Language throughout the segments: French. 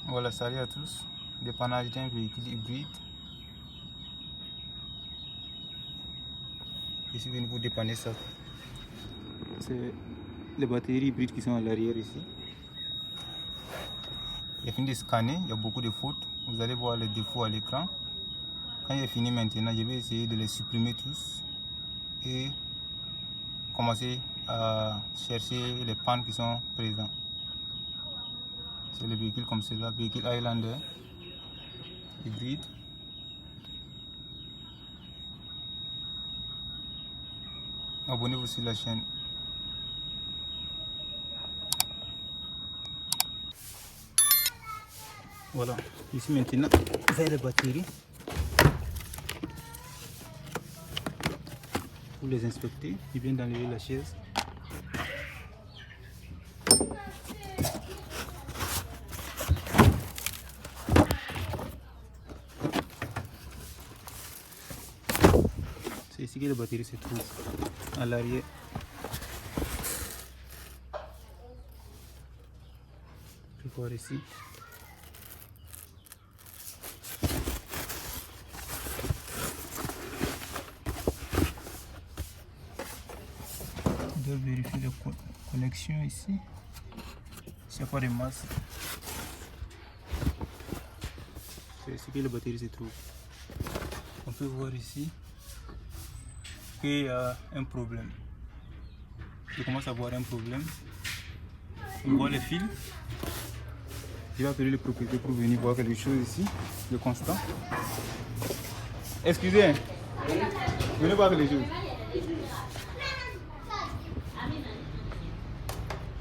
Voilà, salut à tous. Dépannage d'un véhicule hybride. Je suis venu vous dépanner ça. C'est les batteries hybrides qui sont à l'arrière ici. J'ai fini de scanner, il y a beaucoup de fautes. Vous allez voir les défauts à l'écran. Quand j'ai fini maintenant, je vais essayer de les supprimer tous et commencer à chercher les pannes qui sont présentes. C'est le véhicule comme cela, véhicule Highlander hybride. Abonnez-vous sur la chaîne. Voilà, ici maintenant, vers les batteries pour les inspecter. Il vient d'enlever la chaise. C'est ici que la batterie se trouve, à l'arrière. Tu peux voir ici. Je dois vérifier la connexion ici. S'il n'y a pas de masse. C'est ici que la batterie se trouve. On peut voir ici qu'il y a un problème. Je commence à voir un problème. On voit les fils. Je vais appeler le propriétaire pour venir voir quelque chose ici. Le constat. Excusez, venez voir quelque chose.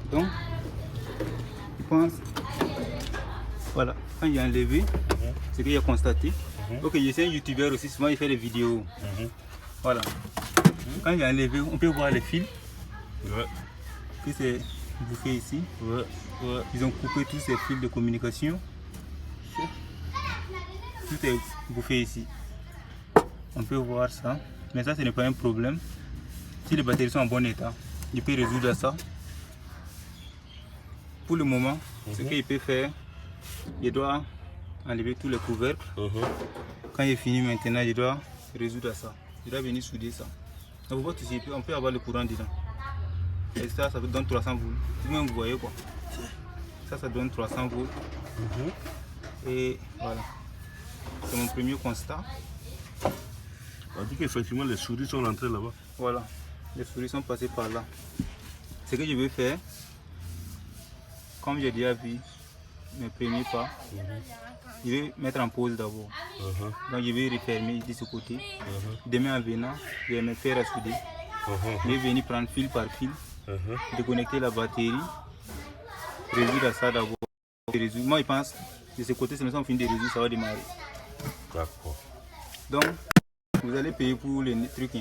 Donc, je pense, voilà, quand il a enlevé, c'est qu'il a constaté. Ok, je suis un youtubeur aussi, souvent il fait des vidéos. Voilà. Quand il a enlevé, on peut voir les fils. Que c'est bouffé ici. Ils ont coupé tous ces fils de communication. Tout est bouffé ici. On peut voir ça. Mais ça, ce n'est pas un problème. Si les batteries sont en bon état, je peux résoudre ça. Pour le moment, ce qu'il peut faire, je dois enlever tous les couvercles. Quand il est fini maintenant, je dois résoudre ça. Je dois venir souder ça. Donc, vous voyez, on peut avoir le courant dedans. Et ça donne 300 volts. Vous voyez quoi. Ça donne 300 volts. Et voilà. C'est mon premier constat. On dit qu'effectivement les souris sont rentrées là-bas. Voilà. Les souris sont passées par là. Ce que je vais faire, comme j'ai déjà vu mes premiers pas, je vais mettre en pause d'abord. Donc je vais refermer de ce côté. Demain en venant, je vais me faire à souder. Je vais venir prendre fil par fil, déconnecter la batterie, résoudre ça d'abord. Moi je pense de ce côté, c'est même si on finit de résoudre, ça va démarrer. D'accord. Donc vous allez payer pour les trucs,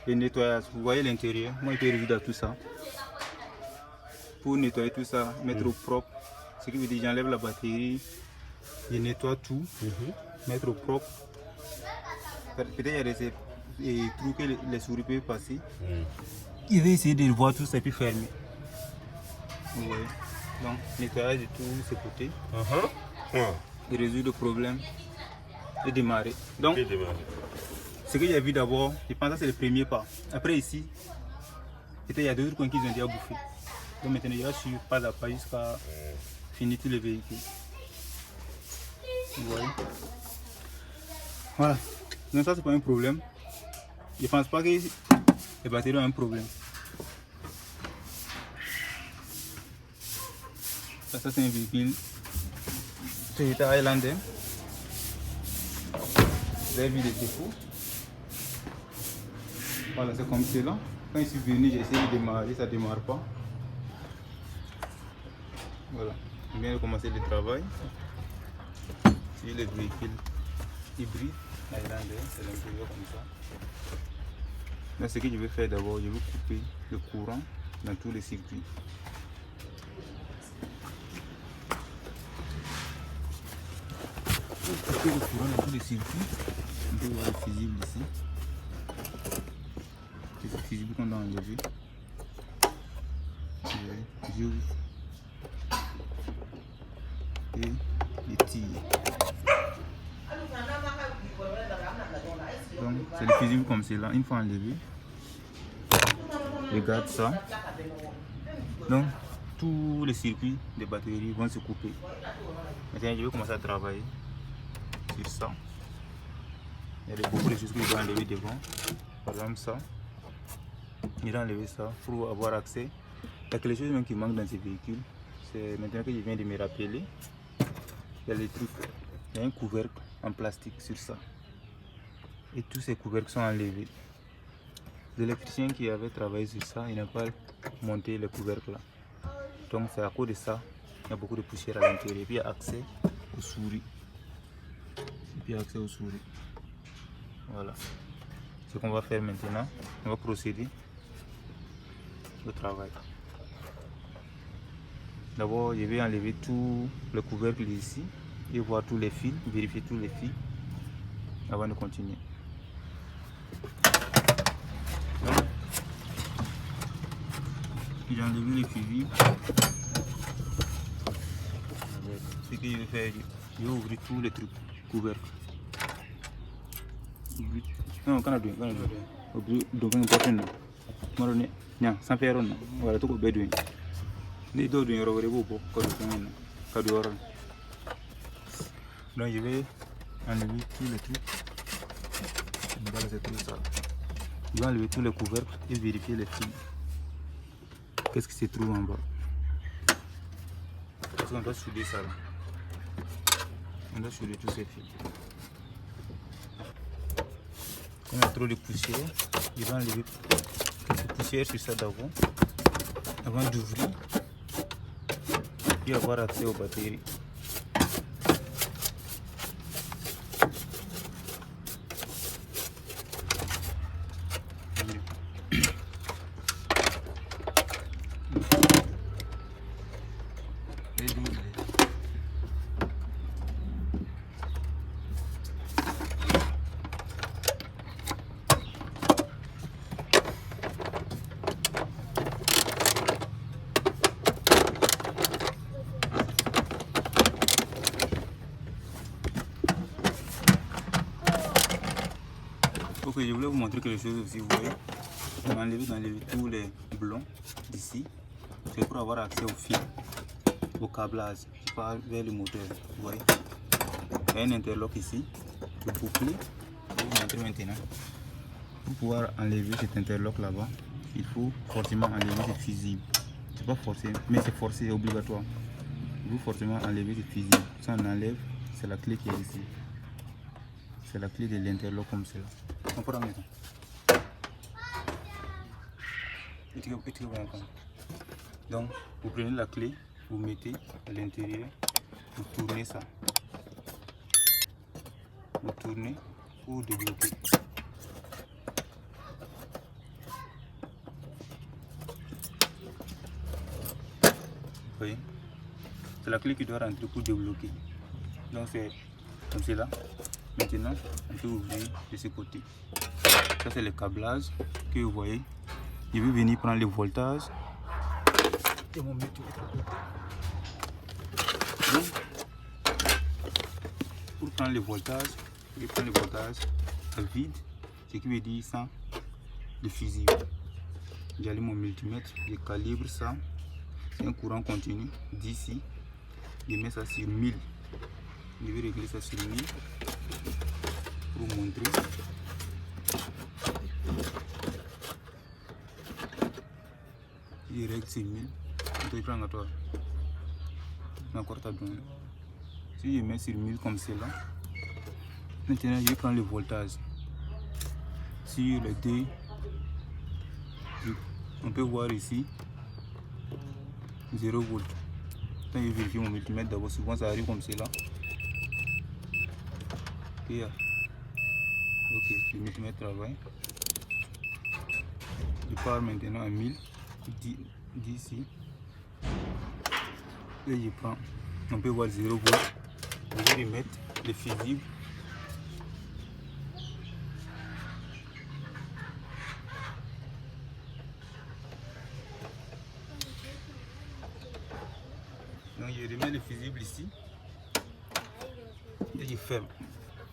le nettoyage. Vous voyez l'intérieur, moi je peux résoudre tout ça. Pour nettoyer tout ça, mettre au propre. Ce qui veut dire j'enlève la batterie, je nettoie tout, mettre au propre. Peut-être il y a des trous que les souris peuvent passer. Je vais essayer de voir tout ça et puis fermer. Vous voyez. Donc nettoyage de tous ces côtés. Et résoudre le problème et démarrer. Donc ce que j'ai vu d'abord, je pense que c'est le premier pas. Après ici, il y a d'autres coins qui ont déjà bouffé. Donc maintenant, je vais suivre pas à pas jusqu'à finir tous les véhicules. Vous voyez. Voilà. Donc ça, c'est pas un problème. Je pense pas que les batteries ont un problème. Ça c'est un véhicule Toyota Highlander. Vous avez vu les défauts. Voilà, c'est comme cela. Quand je suis venu, j'ai essayé de démarrer, ça ne démarre pas. Voilà, je viens de commencer le travail. C'est le véhicule hybride Highlander, c'est l'intérieur comme ça. Mais ce que je vais faire d'abord, je vais couper le courant dans tous les circuits. Couper le courant dans tous les circuits. On peut voir le fusible ici. C'est ce fusible qu'on a enlevé. J'ouvre. Et il tire. Donc c'est le fusible comme c'est là, une fois enlevé. Regarde ça. Donc tous les circuits des batteries vont se couper. Maintenant je vais commencer à travailler sur ça. Il y a beaucoup de choses que je dois enlever devant. Par exemple ça. Je dois enlever ça pour avoir accès. Il y a quelque chose même qui manque dans ces véhicules. C'est maintenant que je viens de me rappeler. Il y a les trucs. Il y a un couvercle en plastique sur ça. Et tous ces couvercles sont enlevés. L'électricien qui avait travaillé sur ça, il n'a pas monté le couvercle là. Donc c'est à cause de ça, il y a beaucoup de poussière à l'intérieur. Et puis il y a accès aux souris. Voilà. Ce qu'on va faire maintenant, on va procéder au travail. D'abord, je vais enlever tout le couvercle ici et voir tous les fils, vérifier tous les fils avant de continuer. J'ai enlevé les fusibles. Ce que je vais faire, je vais ouvrir tous les trucs couvercles. Non, quand on a deux. Donc, on peut faire non, sans faire un. Voilà, tout le bédouin. Les deux d'une heure, beaucoup, donc je vais enlever tous les trucs. Je vais enlever tous les couvercles et vérifier les fils. Qu'est-ce qui se trouve en bas? Parce qu'on doit souder ça là. On doit souder tous ces fils. Quand il y a trop de poussière, je vais enlever la poussière sur ça d'avant avant d'ouvrir et avoir accès aux batteries. Ok, je voulais vous montrer quelque chose aussi, vous voyez. On a enlevé tous les blonds d'ici. C'est pour avoir accès au fil, au câblage, qui part vers le moteur, vous voyez. Il y a un interlock ici, le bouclier. Je vais vous montrer maintenant. Pour pouvoir enlever cet interlock là-bas, il faut forcément enlever ce fusible. C'est pas forcé, mais c'est forcé, c'est obligatoire. Il faut forcément enlever ce fusible. Si on enlève, c'est la clé qui est ici. C'est la clé de l'interlock comme cela. On peut ramener ça. Donc, vous prenez la clé, vous mettez à l'intérieur, vous tournez ça. Vous tournez pour débloquer. Vous voyez? C'est la clé qui doit rentrer pour débloquer. Donc c'est comme cela. Maintenant, on peut ouvrir de ce côté. Ça c'est le câblage que vous voyez. Je vais venir prendre le voltage. Et on met tout donc, pour prendre le voltage, je vais prendre le voltage à vide, ce qui veut dire sans le fusible. J'allume mon multimètre, je calibre ça. C'est un courant continu d'ici. Je mets ça sur 1000. Je vais régler ça sur 1000 pour vous montrer. Je règle sur 1000. Je prends à toi. Si je mets sur 1000 comme cela, maintenant je prends le voltage sur les deux. On peut voir ici 0 volts. Quand je vérifie mon multimètre d'abord, souvent ça arrive comme cela. Et, ok, le multimètre travaille. Je pars maintenant à 1000 d'ici. Et je prends, on peut voir 0 volts. Je vais remettre le fusible. Donc je remets le fusible ici. Et je ferme.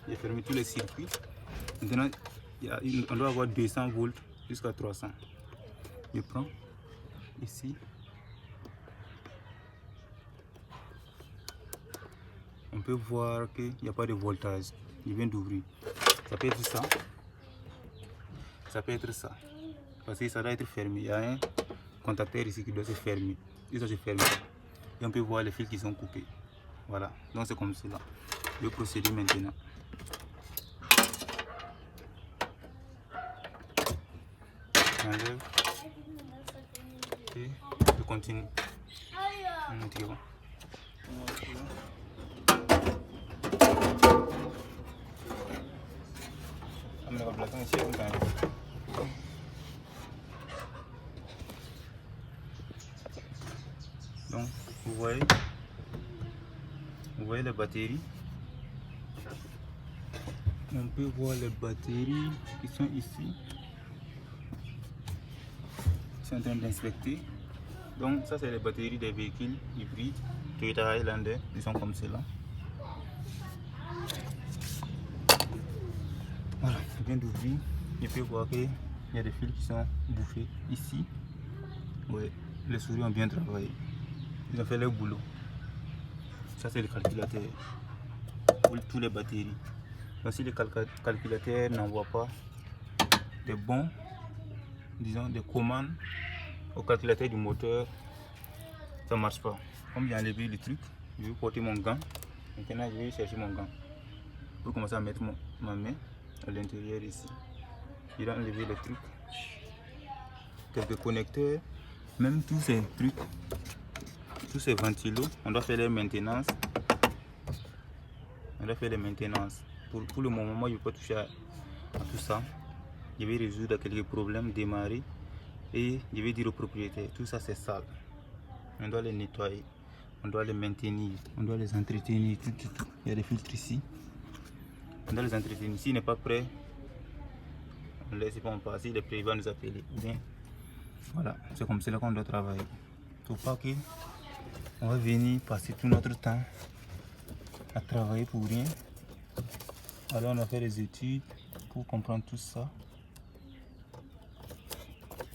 J'ai fermé tous les circuits. Maintenant, on doit avoir 200 volts jusqu'à 300. Je prends ici. On peut voir qu'il n'y a pas de voltage. Je viens d'ouvrir. Ça peut être ça. Ça peut être ça. Parce que ça doit être fermé. Il y a un contacteur ici qui doit se fermer. Et ça se ferme. Et on peut voir les fils qui sont coupés. Voilà. Donc c'est comme cela. Je vais procéder maintenant. J'enlève. Et je continue. On tire. Donc vous voyez les batteries. On peut voir les batteries qui sont ici. Ils sont en train d'inspecter. Donc ça c'est les batteries des véhicules hybrides Toyota Highlander. Ils sont comme cela. Voilà, je viens d'ouvrir. Je peux voir qu'il y a des fils qui sont bouffés ici. Oui, les souris ont bien travaillé. Ils ont fait leur boulot. Ça c'est le calculateur pour toutes les batteries. Donc si le calculateur n'envoie pas des bons, disons des commandes au calculateur du moteur, ça ne marche pas. Comme j'ai enlevé le truc, je vais porter mon gant. Maintenant je vais chercher mon gant pour commencer à mettre ma main à l'intérieur ici. Je vais enlever les trucs, quelques connecteurs, même tous ces trucs, tous ces ventilos, on doit faire les maintenances. On doit faire les maintenances. Pour le moment, moi je ne vais pas toucher à tout ça. Je vais résoudre quelques problèmes, démarrer et je vais dire au propriétaire, tout ça c'est sale. On doit les nettoyer, on doit les maintenir, on doit les entretenir, tout. Il y a des filtres ici. On doit les entretenir. S'il n'est pas prêt, on laisse pas passer, il est prêt, il va nous appeler. Bien. Voilà, c'est comme cela qu'on doit travailler. Faut pas que on va venir passer tout notre temps à travailler pour rien. Alors on a fait des études pour comprendre tout ça.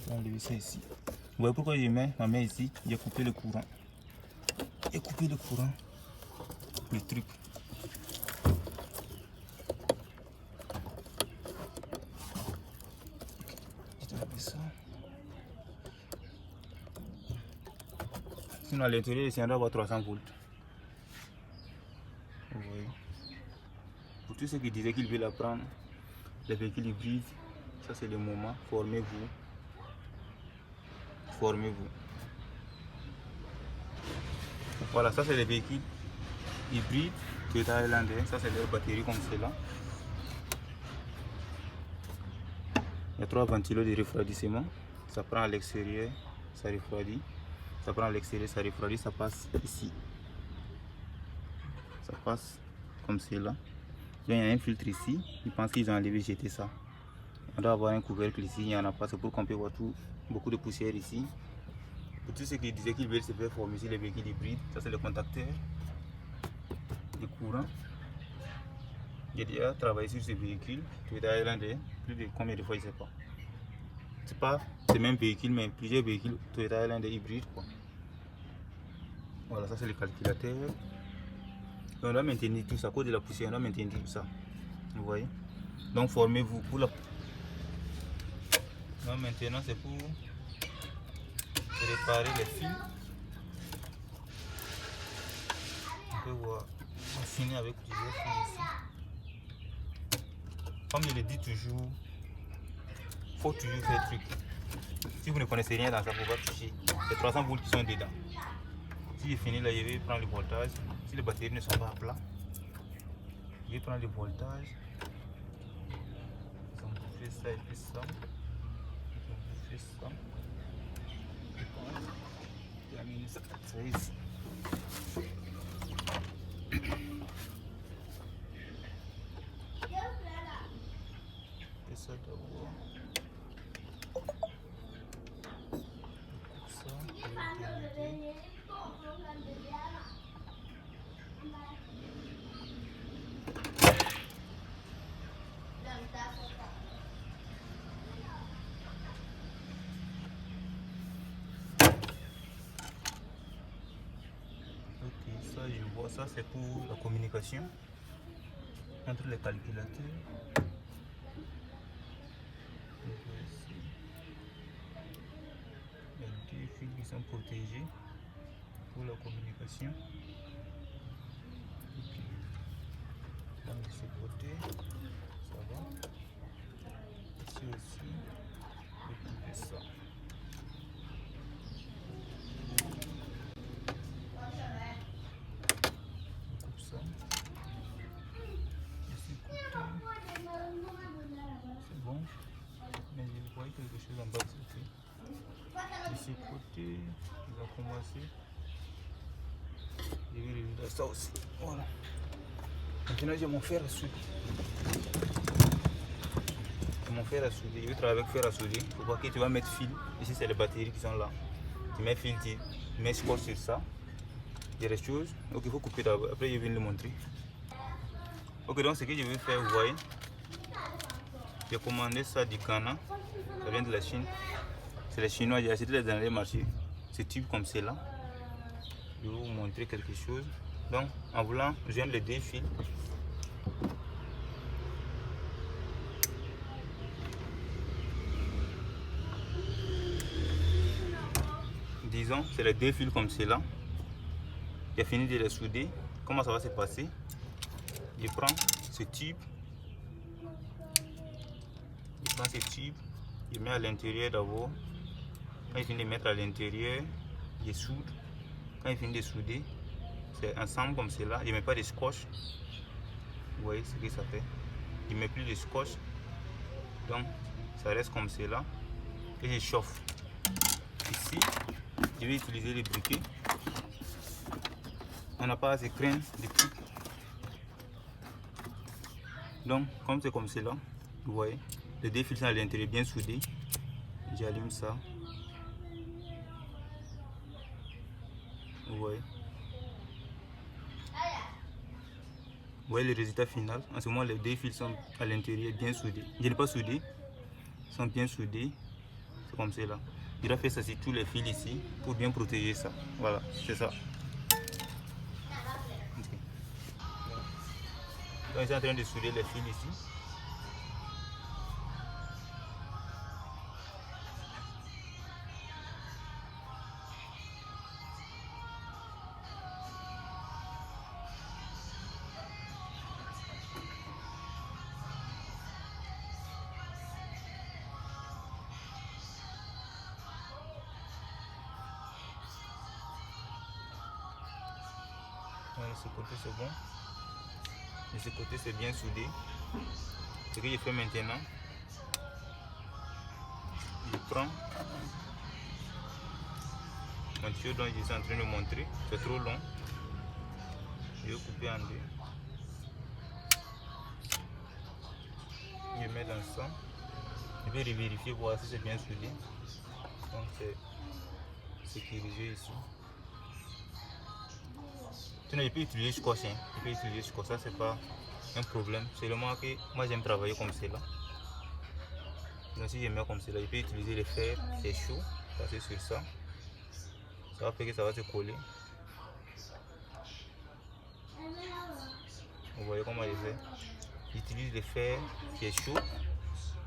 Je vais enlever ça ici. Vous voyez pourquoi je mets ma main ici? J'ai coupé le courant. J'ai coupé le courant. Le truc. Ça. Sinon à l'intérieur ici on doit avoir 300 volts. Vous voyez. Pour tous ceux qui disaient qu'ils veulent apprendre les véhicules hybrides, ça c'est le moment. Formez-vous. Formez-vous. Voilà, ça c'est les véhicules hybrides Toyota Highlander. Ça c'est les batteries comme cela. Il y a 3 ventilos de refroidissement. Ça prend à l'extérieur, ça refroidit. Ça prend à l'extérieur, ça refroidit, ça passe ici. Ça passe comme cela. Il y a un filtre ici. Ils pensent qu'ils ont enlevé, jeté ça. On doit avoir un couvercle ici. Il n'y en a pas. C'est pour qu'on peut voir beaucoup de poussière ici. Pour tous ceux qui disaient qu'ils veulent se faire former sur les véhicules hybrides, ça c'est le contacteur de courant. J'ai déjà travaillé sur ce véhicule. Toyota Highlander. Plus de combien de fois, je ne sais pas. C'est pas le même véhicule, mais plusieurs véhicules Toyota Highlander hybride, quoi. Voilà, ça c'est le calculateur. On doit maintenir tout ça, à cause de la poussière, on doit maintenir tout ça. Vous voyez? Donc formez-vous pour la. Donc maintenant c'est pour réparer les fils. On peut voir, on finit avec plusieurs fils ici. Comme je le dis toujours, il faut toujours faire le truc. Si vous ne connaissez rien dans ça, il ne faut pas toucher. Les 300 volts qui sont dedans. Si j'ai fini là, je vais prendre le voltage. Si les batteries ne sont pas à plat, je vais prendre le voltage. Ils ont bouffé ça et puis ça. Ils ont bouffé ça. Terminer ça. Ça y est ici. Et ça d'abord. Ça, je vais terminer. Bon, ça c'est pour la communication entre les calculateurs. Il y a deux fils qui sont protégés pour la communication. Donc de ce côté, ça va. Ici aussi, je vais couper ça. Je coupe ça. Ici côté, c'est bon. Mais je voyais quelque chose en bas de ce côté. Ici côté, il va commencer. Je vais revider ça aussi. Voilà. Maintenant j'ai mon fer à souder. Mon fer à souder. Je vais travailler avec fer à souder. Faut voir que tu vas mettre fil. Ici c'est les batteries qui sont là. Tu mets fil, tu mets scotch sur ça. Il y a des choses. Donc il faut couper d'abord. Après je vais le montrer. Ok, donc ce que je vais faire, vous voyez. J'ai commandé ça du Ghana. Ça vient de la Chine. C'est les Chinois, j'ai acheté dans les marchés. Ce tube comme c'est là. Je vais vous montrer quelque chose. Donc en voulant, je viens de les deux fils. Disons, c'est les deux fils comme cela. J'ai fini de les souder. Comment ça va se passer? Je prends ce tube. Je mets à l'intérieur d'abord. Quand je finis de mettre à l'intérieur, je soude. Quand je finis de souder, c'est ensemble comme cela. Je ne mets pas de scotch. Vous voyez ce que ça fait. Je ne mets plus de scotch. Donc, ça reste comme cela. Et je chauffe. Ici, je vais utiliser les briquets. On n'a pas à se craindre des trucs. Donc, comme c'est comme cela, vous voyez, les deux fils sont à l'intérieur bien soudés. J'allume ça. Vous voyez. Vous voyez le résultat final. En ce moment, les deux fils sont à l'intérieur bien soudés. Je n'ai pas soudé. Ils sont bien soudés. C'est comme cela. Il a fait ça sur tous les fils ici pour bien protéger ça. Voilà, c'est ça. Okay. Donc, ils sont en train de souder les fils ici. Voilà, de ce côté c'est bon. De ce côté c'est bien soudé. Ce que je fais maintenant, je prends mon tuyau dont je suis en train de montrer. C'est trop long. Je vais couper en deux. Je mets dans ça. Je vais vérifier voir si c'est bien soudé. Donc c'est sécurisé ici. Sinon, je peux utiliser scotch. Je peux utiliser scotch, ça c'est pas un problème. Seulement que moi j'aime travailler comme cela. Donc si je mets comme cela, je peux utiliser le fer, c'est chaud, passer sur ça. Ça va faire que ça va se coller. Vous voyez comment je fais. J'utilise le fer qui est chaud.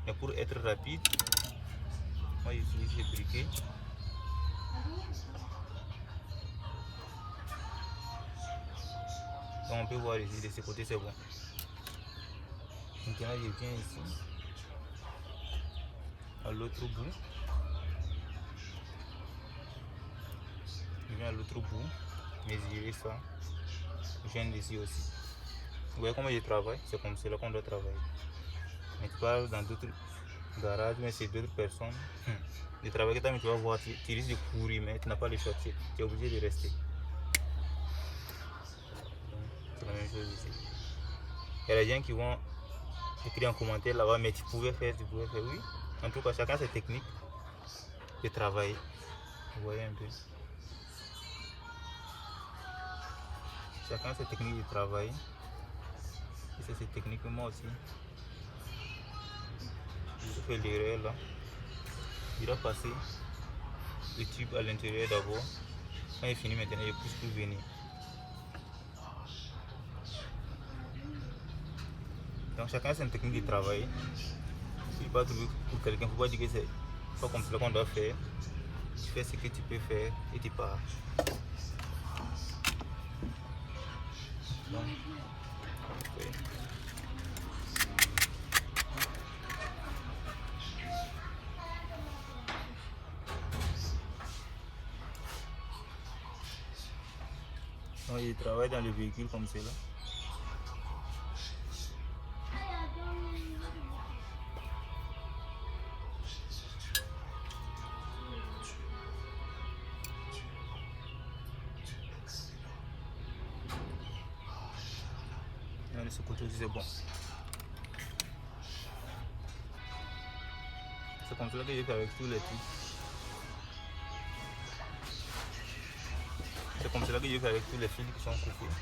Mais pour être rapide, moi j'utilise le briquet. Donc on peut voir ici, de ce côté c'est bon. Maintenant je viens ici, à l'autre bout. Je viens à l'autre bout, mesurer ça. Je viens d'ici aussi. Vous voyez comment je travaille? C'est comme cela qu'on doit travailler. Mais tu parles dans d'autres garages, mais c'est d'autres personnes. Le travail que tu vas voir, tu risques de courir, mais tu n'as pas le choix, tu es obligé de rester. C'est la même chose ici. Il y a des gens qui vont écrire en commentaire là-bas, mais tu pouvais faire, oui. En tout cas, chacun ses techniques de travail. Vous voyez un peu. Chacun ses techniques de travail. Et c'est cette technique que moi aussi. Je fais l'erreur là. Il doit passer le tube à l'intérieur d'abord. Quand il finit maintenant, il pousse pour venir. Donc chacun a sa technique de travail. Il ne faut pas trouver pour quelqu'un, il ne faut pas dire que c'est pas comme cela qu'on doit faire. Tu fais ce que tu peux faire et tu pars. Donc, okay. Donc, il travaille dans le véhicule comme cela. De ce côté aussi c'est bon. C'est comme cela que j'ai fait avec tous les trucs. C'est comme cela que j'ai fait avec tous les fils qui sont coupés.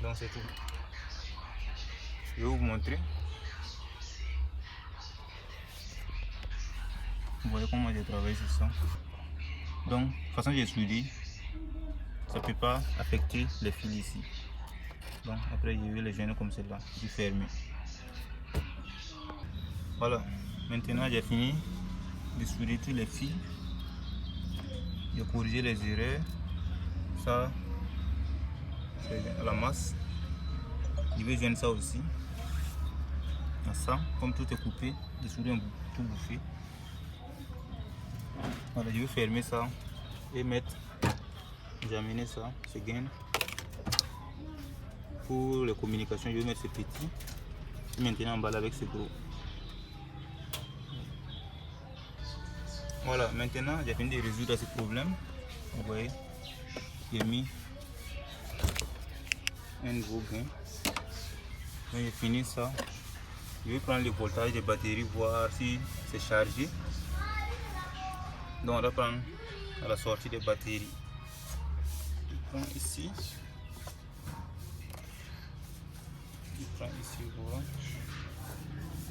Donc c'est tout. Je vais vous montrer. Vous voyez comment j'ai travaillé sur ça. Donc, de toute façon, j'ai soudé. Ça ne peut pas affecter les fils ici. Donc, après, j'ai vu les joindre comme cela. J'ai fermé. Voilà. Maintenant, j'ai fini de souder tous les fils. J'ai corrigé les erreurs. Ça, c'est à la masse. Je vais joindre ça aussi. Ça, comme tout est coupé, j'ai soudé un tout bouffé. Voilà, je vais fermer ça et mettre, j'ai amené ça, ce gain. Pour les communications, je vais mettre ce petit. Et maintenant emballer avec ce gros. Voilà, maintenant j'ai fini de résoudre ce problème. Vous voyez, j'ai mis un nouveau gain. Donc j'ai fini ça. Je vais prendre le voltage des batteries, voir si c'est chargé. Donc on va prendre à la sortie des batteries. Je prends ici. Je prends ici, voilà.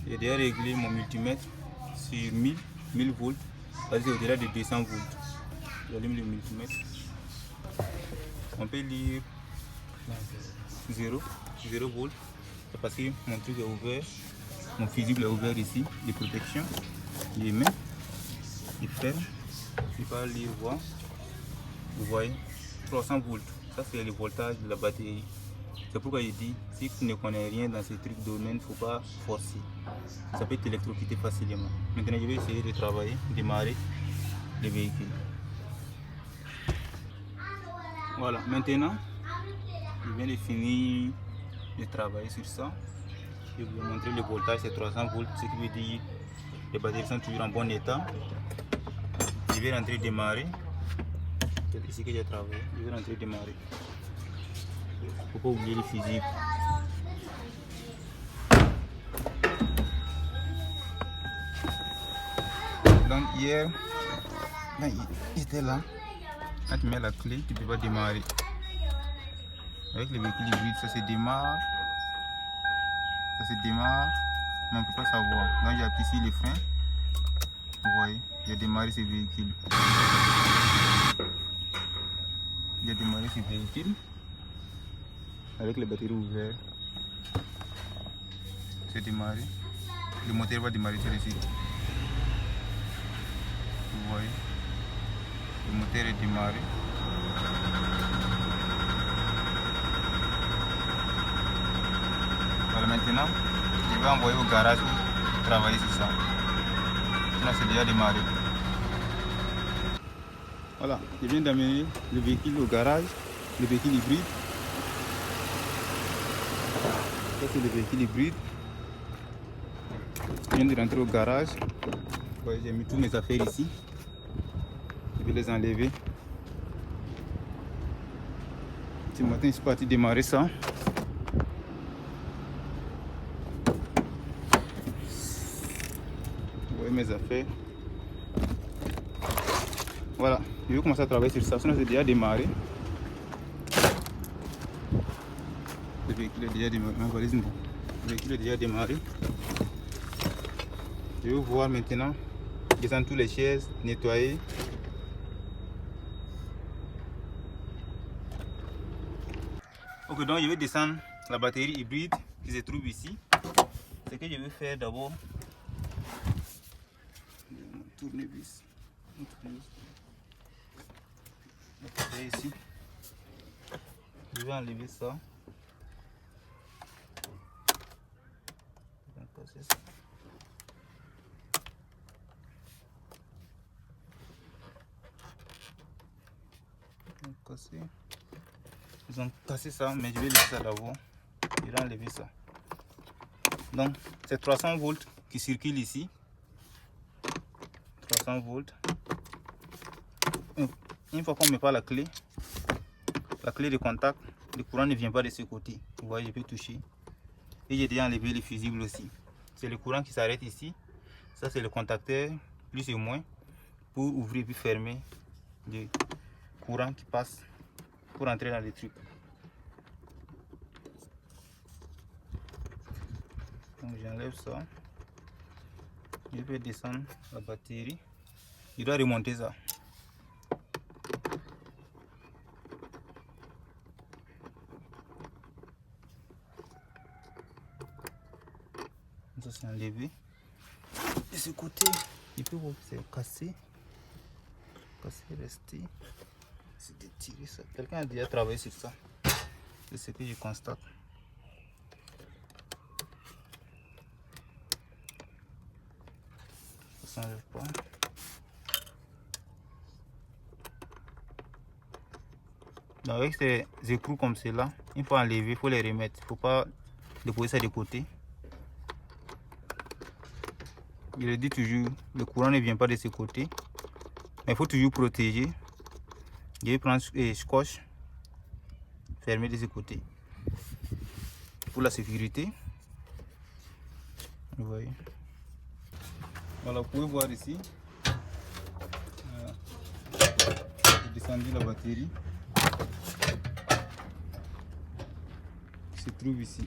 J'ai déjà réglé mon multimètre sur 1000 volts. C'est au-delà de 200 volts. J'allume le multimètre. On peut lire 0 volts. C'est parce que mon truc est ouvert. Mon fusible est ouvert ici, de protection. Je mets, je ferme. Je ne peux pas lire, voir. Vous voyez, 300 volts. Ça, c'est le voltage de la batterie. C'est pourquoi je dis, si tu ne connais rien dans ces trucs de domaine, il ne faut pas forcer. Ça peut t'électrocuter facilement. Maintenant, je vais essayer de travailler, démarrer le véhicule. Voilà, maintenant, je viens de finir de travailler sur ça. Je vais vous montrer le voltage, c'est 300 volts, ce qui veut dire que les batteries sont toujours en bon état. Je vais rentrer démarrer. C'est ici que j'ai travaillé. Je vais rentrer démarrer. Il ne faut pas oublier le fusible. Donc hier, il était là. Quand tu mets la clé, tu ne peux pas démarrer. Avec le véhicule hybride, ça se démarre. Ça se démarre, mais on ne peut pas savoir. Donc j'ai appuyé sur les freins. Vous voyez, j'ai démarré ce véhicule. J'ai démarré ce véhicule avec les batteries ouvertes. C'est démarré. Le moteur va démarrer sur ici. Vous voyez, le moteur est démarré. Voilà, maintenant, je vais envoyer au garage pour travailler sur ça. Là, c'est déjà démarré. Voilà, je viens d'amener le véhicule au garage, le véhicule hybride. Ça, c'est le véhicule hybride. Je viens de rentrer au garage. Ouais, j'ai mis toutes mes affaires ici. Je vais les enlever. Ce matin, je suis parti démarrer ça. Vous voyez mes affaires. Voilà, je vais commencer à travailler sur ça. Sinon, c'est déjà démarré. Le véhicule est déjà démarré. Le véhicule est déjà démarré. Je vais voir maintenant descendre toutes les chaises, nettoyer. Ok, donc je vais descendre la batterie hybride qui se trouve ici. Ce que je vais faire d'abord, tournevis. Ici. Je vais enlever ça. Ils ont cassé ça, mais je vais laisser ça d'abord. Je vais enlever ça. Donc, c'est 300 volts qui circulent ici. 300 volts. Une fois qu'on met pas la clé de contact, le courant ne vient pas de ce côté. Vous voyez, je peux toucher. Et j'ai déjà enlevé les fusibles aussi. C'est le courant qui s'arrête ici. Ça, c'est le contacteur, plus et moins, pour ouvrir puis fermer le courant qui passe pour entrer dans les trucs. Donc j'enlève ça. Je vais descendre la batterie. Je dois remonter ça. Ça c'est enlevé. De ce côté, il peut voir que c'est cassé. Cassé, resté. C'est de tirer ça. Quelqu'un a déjà travaillé sur ça. C'est ce que je constate. Ça s'enlève pas. Donc avec ces écrous comme cela, il faut enlever, il faut les remettre. Il ne faut pas déposer ça de côté. Je le dis toujours, le courant ne vient pas de ce côté. Mais il faut toujours protéger. Je vais prendre scotch, fermer de ce côté. Pour la sécurité. Vous voyez. Voilà, vous pouvez voir ici. J'ai descendu la batterie. Qui se trouve ici.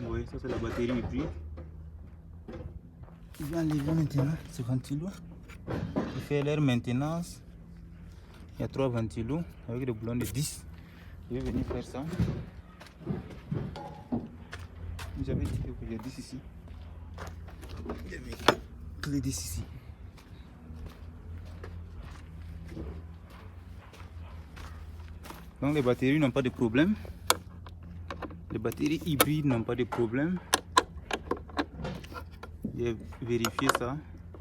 Vous voyez, ça c'est la batterie hybride. Je vais enlever maintenant ce ventilo. Je fais leur maintenance. Il y a 3 ventilos avec des boulons de 10. Je vais venir faire ça. J'avais dit que j'ai 10 ici. Il y a mes clés 10 ici. Donc les batteries n'ont pas de problème. Les batteries hybrides n'ont pas de problème. J'ai vérifié ça.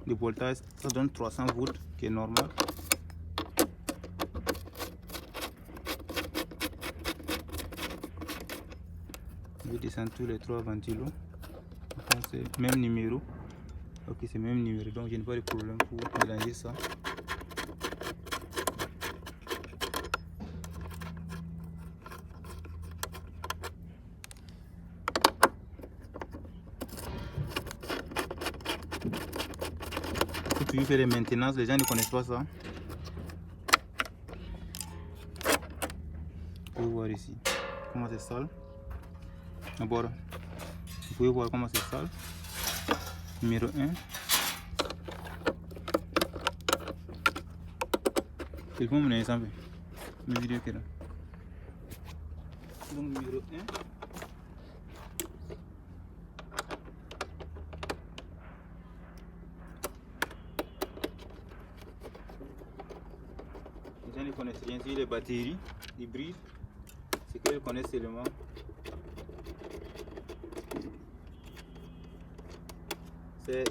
Le voltage, ça donne 300 volts, qui est normal. Je vais descendre tous les 3 ventilos. Je pense que c'est même numéro. Ok, c'est même numéro, donc je n'ai pas de problème pour mélanger ça. Il faut toujours faire les maintenances, les gens ne connaissent pas ça. Vous pouvez voir ici comment c'est sale. D'abord, vous pouvez voir comment c'est sale. Numéro 1. Il faut me ça. Mes vidéos que là. Donc numéro 1. Les gens ne connaissent rien sur les batteries hybrides. C'est qu'ils connaissent seulement c'est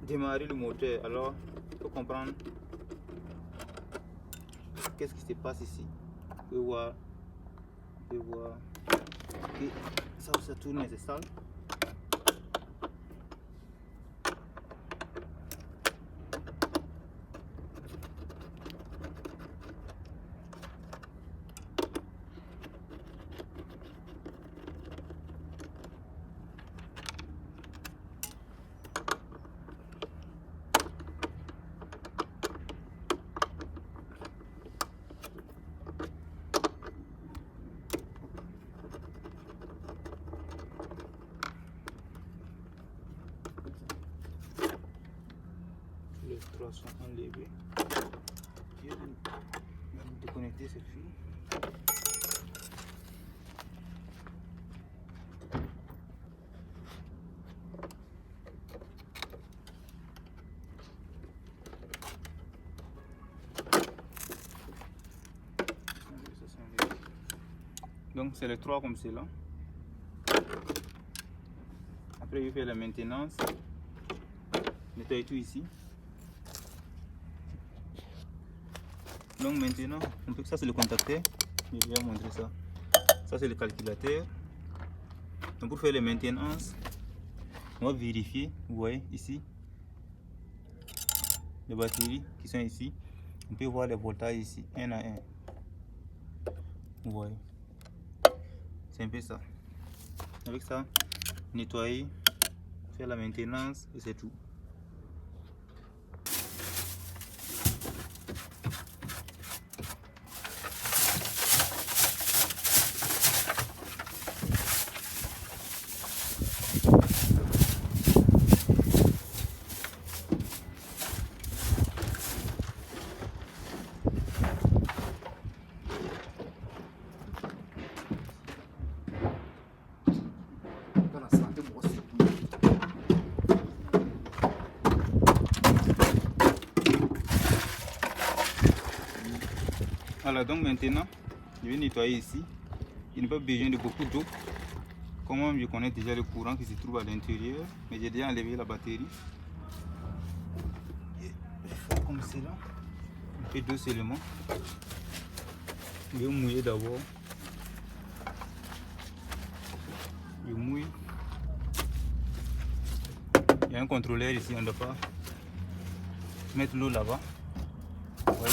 démarrer le moteur. Alors il faut comprendre qu'est-ce qui se passe ici. Vous pouvez voir que ça où ça tourne, c'est sale. les trois sont enlevés. Je vais déconnecter cette fille. Donc c'est les trois comme cela. Après je fais la maintenance. Nettoyer tout ici. Donc maintenant, on peut que ça c'est le contacteur. Je vais vous montrer ça. Ça c'est le calculateur. Donc pour faire les maintenances, on va vérifier. Vous voyez ici les batteries qui sont ici. On peut voir les voltages ici, un à un. Vous voyez. C'est un peu ça. Avec ça, nettoyer, faire la maintenance et c'est tout. Voilà, donc maintenant, je vais nettoyer ici. Il n'y a pas besoin de beaucoup d'eau. Comme je connais déjà le courant qui se trouve à l'intérieur, mais j'ai déjà enlevé la batterie. Et je vais faire comme cela. Un peu d'eau seulement. Je vais mouiller d'abord. Je mouille. Il y a un contrôleur ici, on ne doit pas mettre l'eau là-bas. Ouais.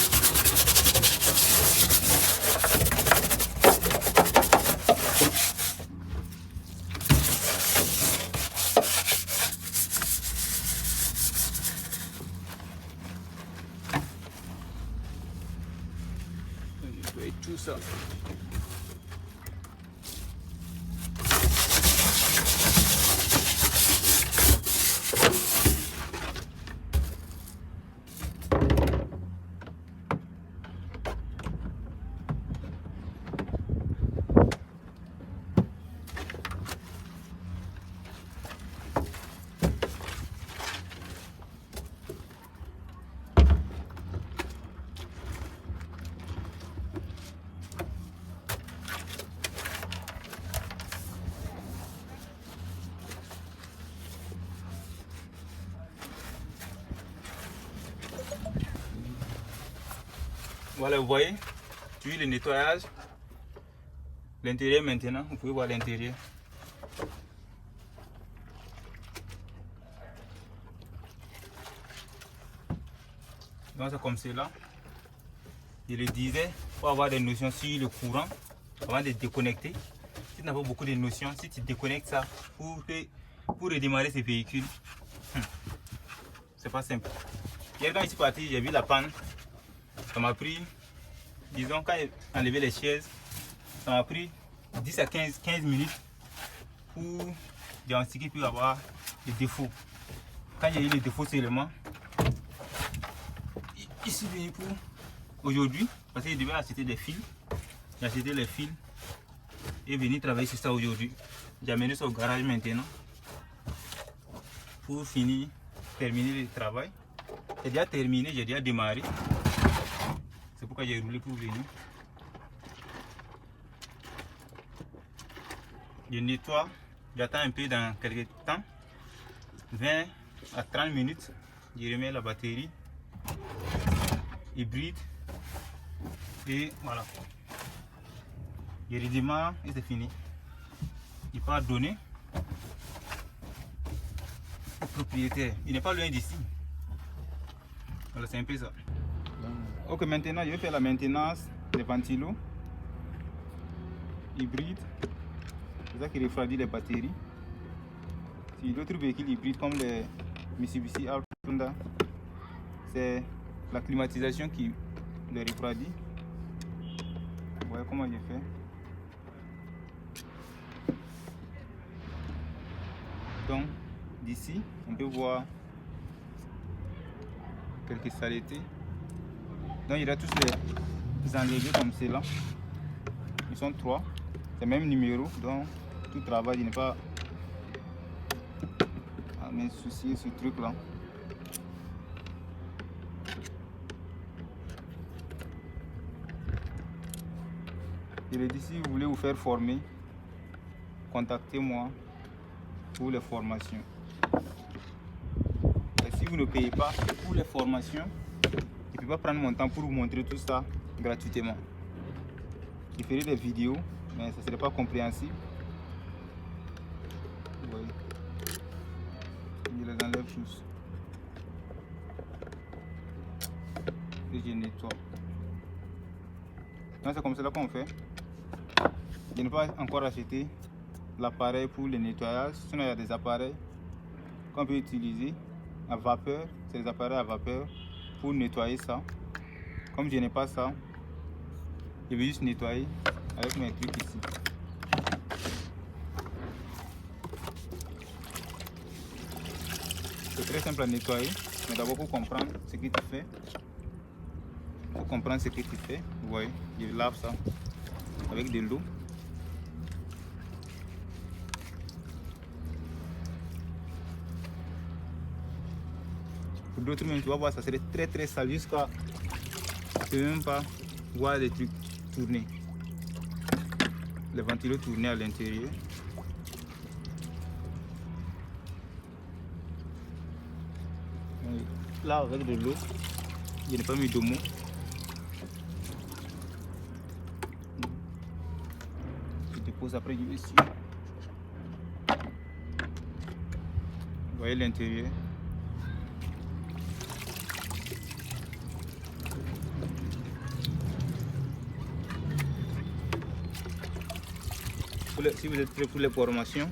Je vais tout ça. Voilà, vous voyez, puis le nettoyage, l'intérieur maintenant, vous pouvez voir l'intérieur. Donc c'est comme cela. Je le disais, pour avoir des notions sur le courant, avant de déconnecter. Si tu n'as pas beaucoup de notions, si tu déconnectes ça pour redémarrer ces véhicules, c'est pas simple. Hier quand je suis parti, j'ai vu la panne. Ça m'a pris, disons, quand j'ai enlevé les chaises, ça m'a pris 10 à 15 minutes pour diagnostiquer, pour avoir des défauts. Quand j'ai eu les défauts seulement, je suis venu pour aujourd'hui, parce que je devais acheter des fils. J'ai acheté les fils et venir travailler sur ça aujourd'hui. J'ai amené ça au garage maintenant pour terminer le travail. J'ai déjà terminé, j'ai déjà démarré. C'est pourquoi j'ai roulé pour venir. Je nettoie, j'attends un peu dans quelques temps, 20 à 30 minutes. Je remets la batterie hybride et voilà. Je redémarre et c'est fini. Il part donner au propriétaire. Il n'est pas loin d'ici. Voilà, c'est un peu ça. Ok, maintenant je vais faire la maintenance des ventilos hybrides. C'est ça qui refroidit les batteries. Si d'autres véhicules hybrides comme les Mitsubishi Outlander, c'est la climatisation qui les refroidit. Vous voyez comment j'ai fait. Donc d'ici, on peut voir quelques saletés. Donc il a tous les enlever comme cela. Ils sont 3. C'est le même numéro, donc tout travail, il n'est pas à me soucier ce truc là. Je l'ai dit, si vous voulez vous faire former, contactez-moi pour les formations. Et si vous ne payez pas pour les formations, je ne peux pas prendre mon temps pour vous montrer tout ça gratuitement. Je ferai des vidéos, mais ça ne serait pas compréhensible. Vous voyez, je les enlève tous. Et je nettoie. Donc c'est comme cela qu'on fait. Je n'ai pas encore acheté l'appareil pour le nettoyage. Sinon il y a des appareils qu'on peut utiliser à vapeur. C'est des appareils à vapeur pour nettoyer ça. Comme je n'ai pas ça, je vais juste nettoyer avec mes trucs ici. C'est très simple à nettoyer, mais d'abord pour comprendre ce que tu fais. Pour comprendre ce que tu fais, vous voyez, je lave ça avec de l'eau. Pour d'autres même, tu vas voir, ça serait très sale jusqu'à tu ne peux même pas voir les trucs tourner. Les ventilos tourner à l'intérieur. Là avec de l'eau, je n'ai pas mis de mots. Je dépose après du ici. Vous voyez l'intérieur. Si vous êtes prêt pour les formations,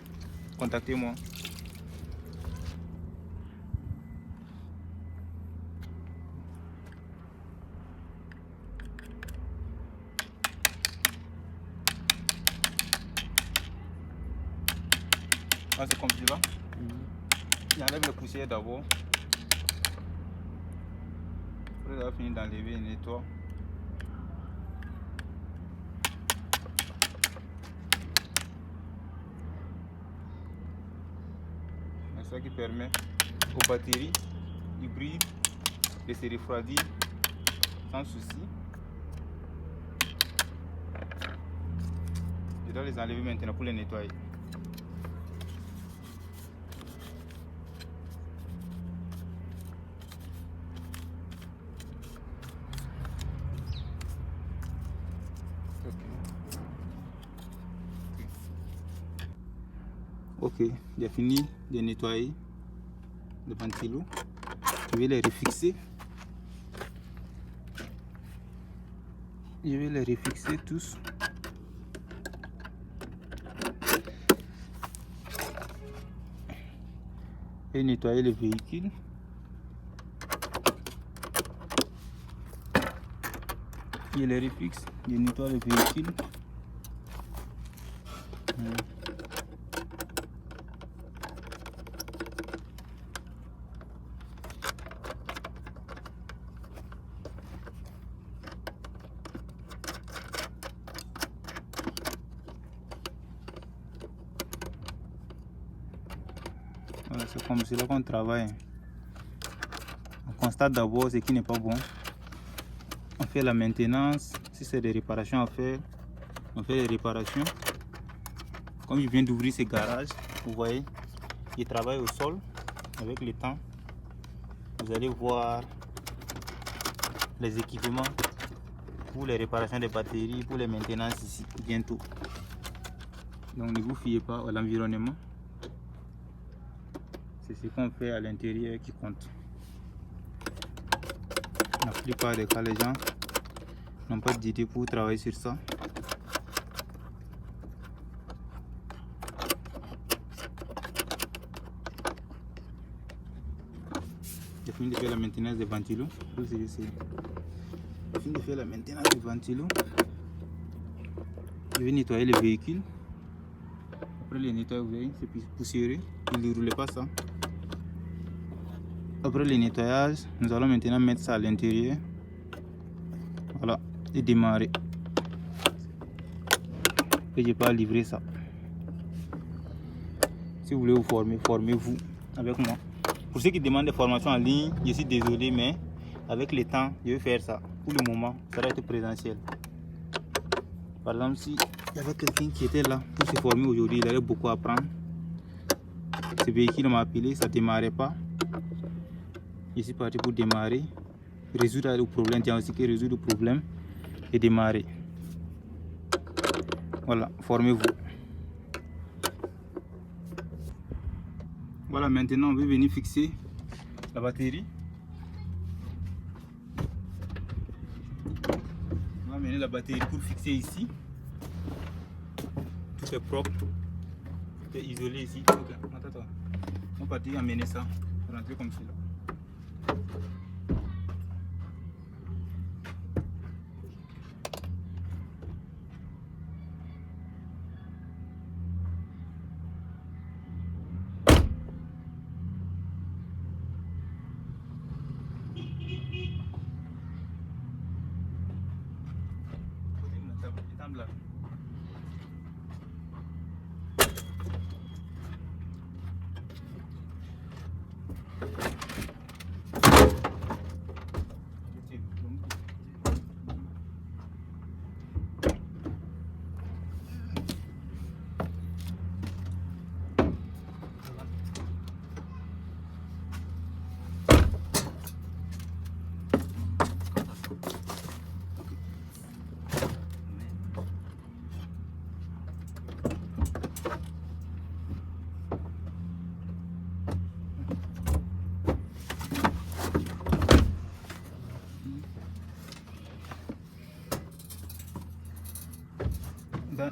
contactez-moi. Ah, c'est comme cela. Il enlève la poussière d'abord. Après avoir fini d'enlever, il nettoie. C'est ça qui permet aux batteries hybrides de se refroidir sans souci. Je dois les enlever maintenant pour les nettoyer. Ok, j'ai fini de nettoyer le ventilo. Je vais les refixer. Je vais les refixer tous. Et nettoyer le véhicule. Je les refixe. Je nettoie le véhicule. Voilà, c'est comme cela qu'on travaille. On constate d'abord ce qui n'est pas bon. On fait la maintenance. Si c'est des réparations à faire, on fait les réparations. Comme je viens d'ouvrir ce garage, vous voyez, il travaille au sol. Avec le temps, vous allez voir les équipements pour les réparations des batteries, pour les maintenances ici, bientôt. Donc ne vous fiez pas à l'environnement. C'est ce qu'on fait à l'intérieur qui compte. La plupart des cas, les gens n'ont pas d'idée pour travailler sur ça. J'ai fini de faire la maintenance des ventilos. J'ai fini de faire la maintenance des ventilos. Je vais nettoyer le véhicule. Après le nettoyer, vous voyez, c'est poussiéreux. Il ne roule pas ça. après le nettoyage, nous allons maintenant mettre ça à l'intérieur. Voilà, et démarrer. Et je peux livrer ça. Si vous voulez vous former, formez-vous avec moi. Pour ceux qui demandent des formations en ligne, je suis désolé, mais avec le temps, je vais faire ça. Pour le moment, ça va être présentiel. Par exemple, si il y avait quelqu'un qui était là pour se former aujourd'hui, il avait beaucoup à apprendre. Ce véhicule m'a appelé, ça ne démarrait pas. Je suis parti pour démarrer, résoudre le problème, diagnostiquer, résoudre le problème et démarrer. Voilà, formez-vous. Voilà, maintenant on va venir fixer la batterie. On va amener la batterie pour fixer ici. Tout est propre, tout est isolé ici. Okay. Attends. On va partir amener ça, rentrer comme cela. Là.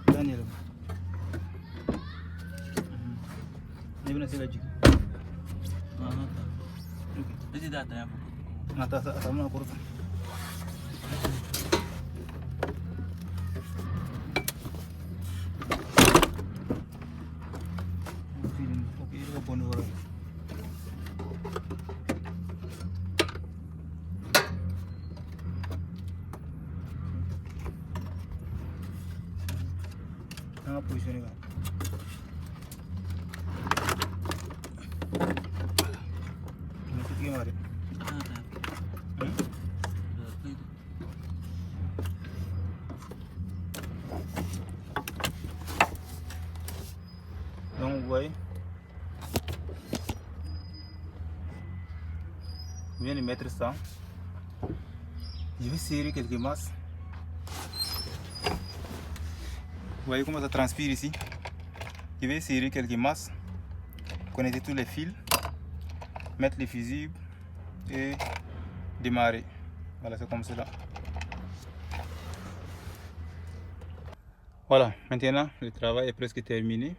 Daniel. Ini benar sila juga. Ini data ya. Nata sama aku. Oke, ini apa nih orang? Position kan. Ini gimana? Donc vous voyez, je viens de mettre ça. Je vais serrer quelques masses. Vous voyez comment ça transpire ici. Je vais serrer quelques masses, connecter tous les fils, mettre les fusibles et démarrer. Voilà, c'est comme cela. Voilà, maintenant le travail est presque terminé.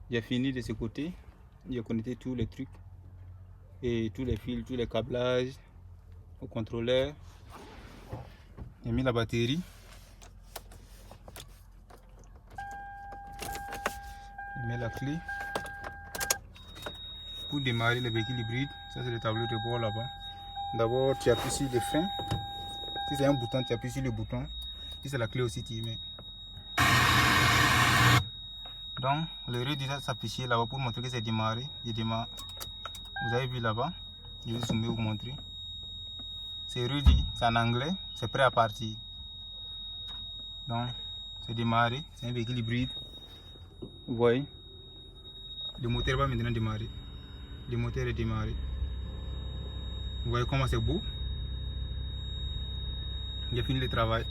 J'ai fini de ce côté. J'ai connecté tous les trucs et tous les fils, tous les câblages au contrôleur. J'ai mis la batterie. Je mets la clé pour démarrer le véhicule hybride. Ça c'est le tableau de bord là-bas. D'abord tu appuies sur le frein. Si c'est un bouton, tu appuies sur le bouton. Si c'est la clé aussi, tu y mets. Donc le rue déjà s'afficher là-bas pour montrer que c'est démarré. Je démarre. Vous avez vu là-bas. Je vais zoomer vous montrer. C'est Rudy, c'est en anglais, c'est prêt à partir. Donc c'est démarré, c'est un véhicule hybride. Vous voyez, le moteur va maintenant démarrer. Le moteur est démarré. Vous voyez comment c'est beau. J'ai fini le travail.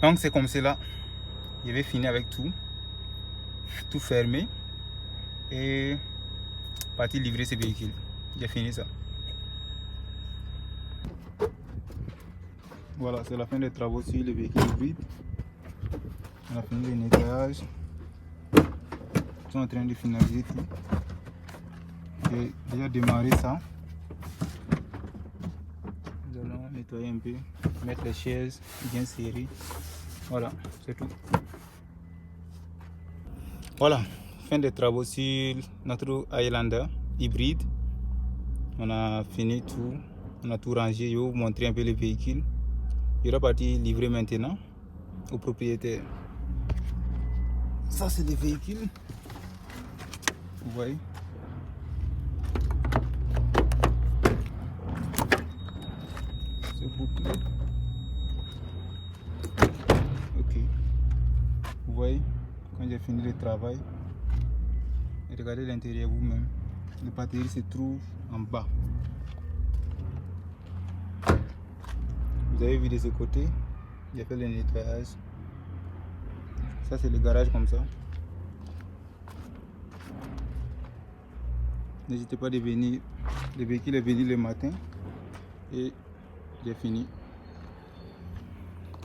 Donc c'est comme cela. Je vais finir avec tout fermé et partir livrer ce véhicule. J'ai fini ça. Voilà, c'est la fin des travaux sur le véhicule hybride. On a fini le nettoyage. Ils sont en train de finaliser tout. J'ai déjà démarré ça. Nous allons nettoyer un peu, mettre les chaises bien serrées. Voilà, c'est tout. Voilà, fin des travaux sur notre Highlander hybride. On a fini tout, on a tout rangé. Je vais vous montrer un peu le véhicule. Il est parti livrer maintenant au propriétaire. Ça, c'est le véhicule. Vous voyez. C'est bouclé. Ok. Vous voyez, quand j'ai fini le travail, regardez l'intérieur vous-même. Le batterie se trouve en bas. Vous avez vu de ce côté, j'ai fait le nettoyage. Ça c'est le garage comme ça. N'hésitez pas de venir. Le véhicule est venu le matin et j'ai fini.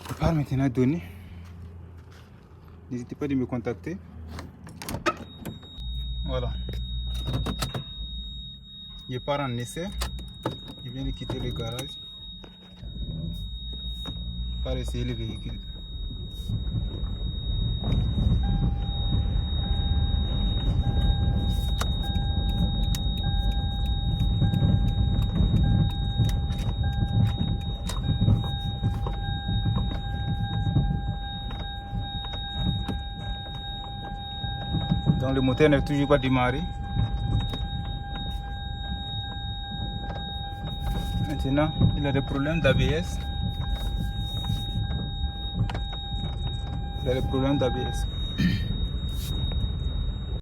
Je pars maintenant donner. N'hésitez pas de me contacter. Voilà. Je pars en essai. Je viens de quitter le garage. Je pars essayer le véhicule. Donc le moteur n'est toujours pas démarré. Maintenant, il a des problèmes d'ABS. Il a des problèmes d'ABS.